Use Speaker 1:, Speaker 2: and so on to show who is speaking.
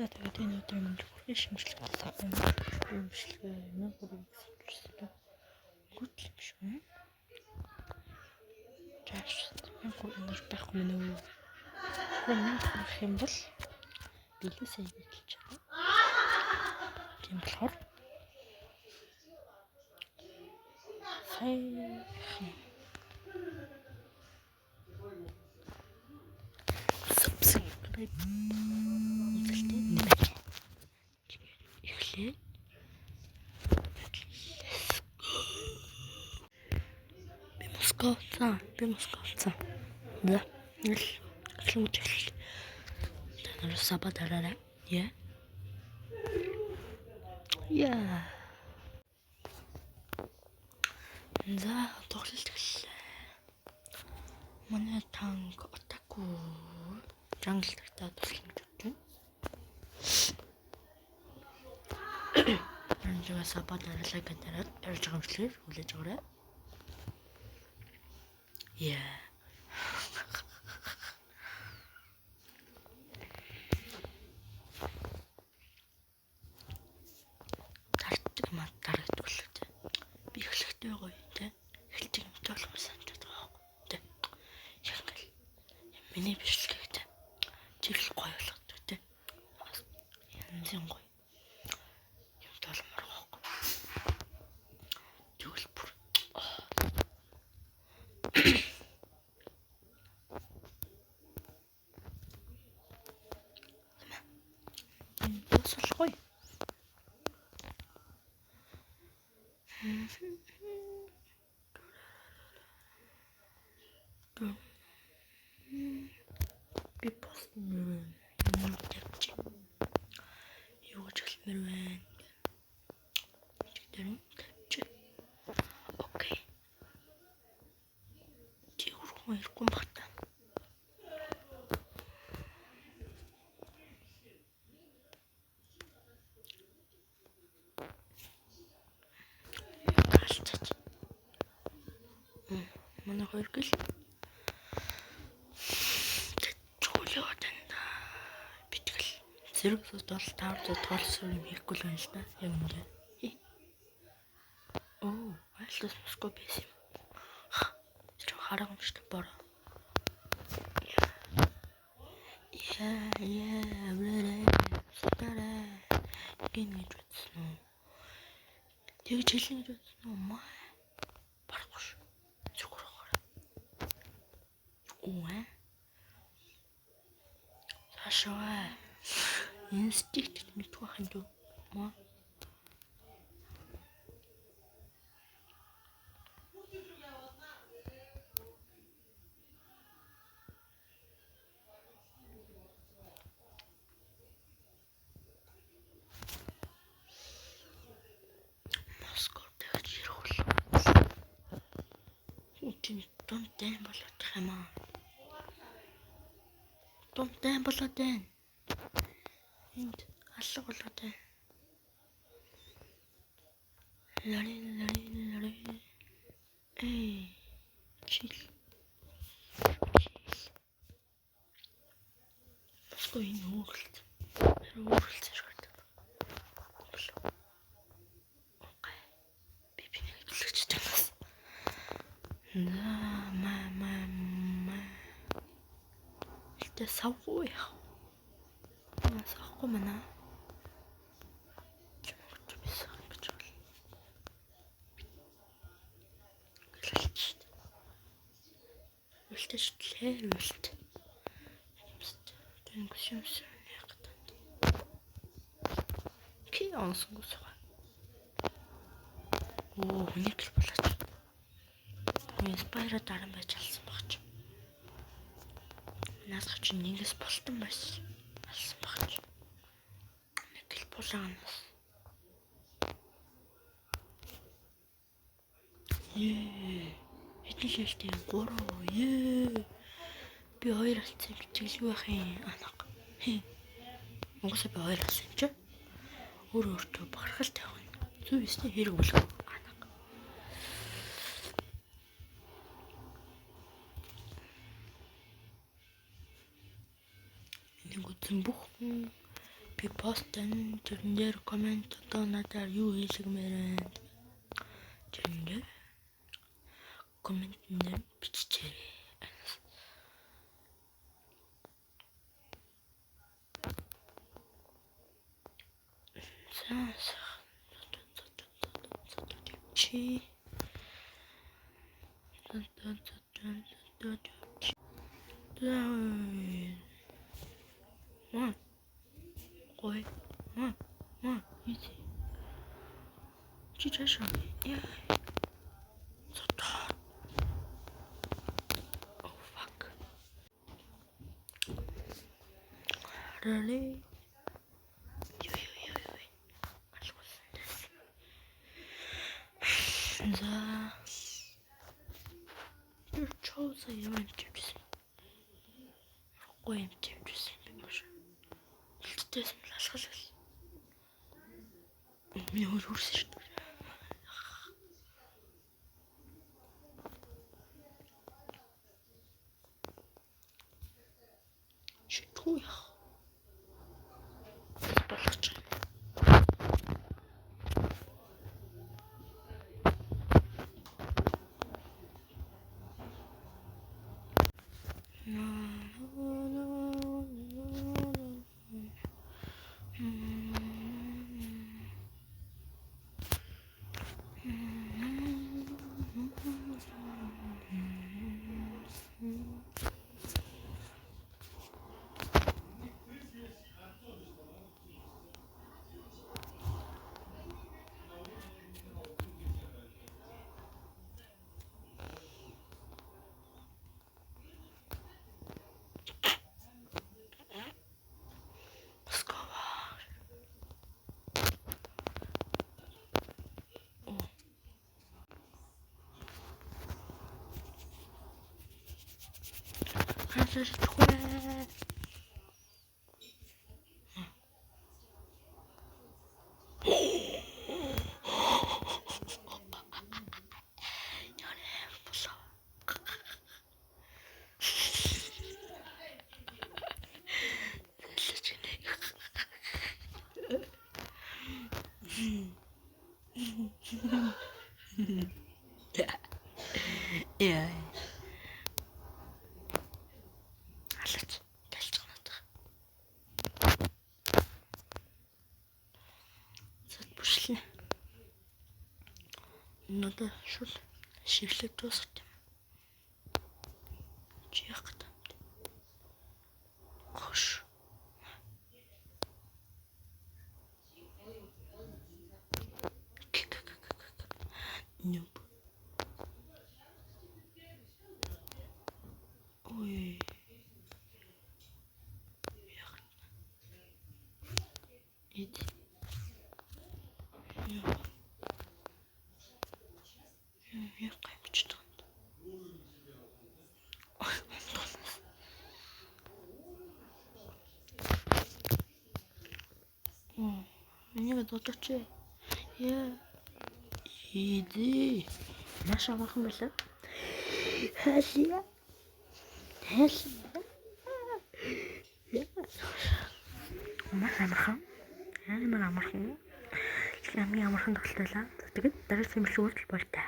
Speaker 1: Тэгээд энэ өдөр юм шинжилгээ хийсэн юм шинжилгээ юм бүрийгсэн гүтэл биш үү? Жааш энэ байхгүй мөн үү? Миний харах юм бол билүүсээ хэлж байгаа. Тийм болохоор subscribe эхлэе. Би Москвцаа. Да. Эхлэн үжил. Танаар сабад араарай. Яа. За, тоглолт эхэллээ. Манай танк атаку. Жангл тагтаа туслах гэж байна. Энд сабад аралаа гэдэг ярьж байгаа юм шиг хүлээж аваарай. Дарагддаг л үү. Би эхлэхдээ гоё те. Эхэлдэг юм толгой санагдаад байгаа юм те. Яг л миний бичлэгтэй. Жирэл гоё болгодог те. Янзын гоё. Юм толмор гохгүй. Тэгвэл бүр. Босолгүй. Би постмэр явчих. Юу гэж хэлмээр байна? Тэгтэр тавьчих. Окей. Чи урхан ирэхгүй багтаа. Манай хоёр гэл чөлөө танда битгэл зэрэг бол таард тоолсон юм хийхгүй л байна л да. Яг үнэ. Айлтас Москва байсан юм. Чи хараагүй юм шиг бор. Гин гэж бодсон уу? Тэгж хэлнэ гэж бодсон уу? Маа. Барахгүй шүү. Сашаа. Инстинкт мэдгүй байх юм дөө. Маа. Тунтай болоод юм аа. Тунтай болоод байна. Энд алга болоод байна. Лари. Чил. Москва энэ өөрөлт. Өөрөлт зэрэг. Окей. Би нэг төлөвч танаас. Тэ савгүй яа. Савгүй мана. Чимэгт бисаа гэж бол. Гэлэлч. Үлтэжлээ үлт. Тэнгүшэмс яг танд. Ки онсгоос. Нэг л болооч. Спайра даран байж алсан багч. Наасах чинь нэгээс болтон байсан. Алсан багч. Нэг л булаанаас. Хэдэн шилтэй 3. Би 2 алцсан битгэлгүй байх юм анаг. Угсаа би 2 алсан юм чи. Өөртөө бахархал тавих юм. Зүг өстэй хэрэг болов. Бүх Би постэн тэрэн дээр комент одоо надаар юу хийлгэмээр байна. Тэрэн дээр комент дээр биччихээрэй. Чи Ой, иди. Чи чаша. Yeah. Oh fuck. Really? За. Чоуса юм чивсэн. Гой юм чивсэн би маш. Илтгэсэн лалхал. Миний хөрсөн шүү дээ. Шитгүй. Болгоч. Шитгүй. Yeah. Алаач талцсан надаа. Зат бүшлээ. Надаа шул шивлэг дуусах юм. Чи яах гэдэг юм. Гош. Нюб. Ой. Иди. Я кайфчу. Энийг дуудаач. Яа. Иди. Маш амархан байлаа. Хаалия. Маш амархан. Амар амархан. Хамгийн амархан тоглолт байлаа. Тэгээд дараагийн юм шиг болтой.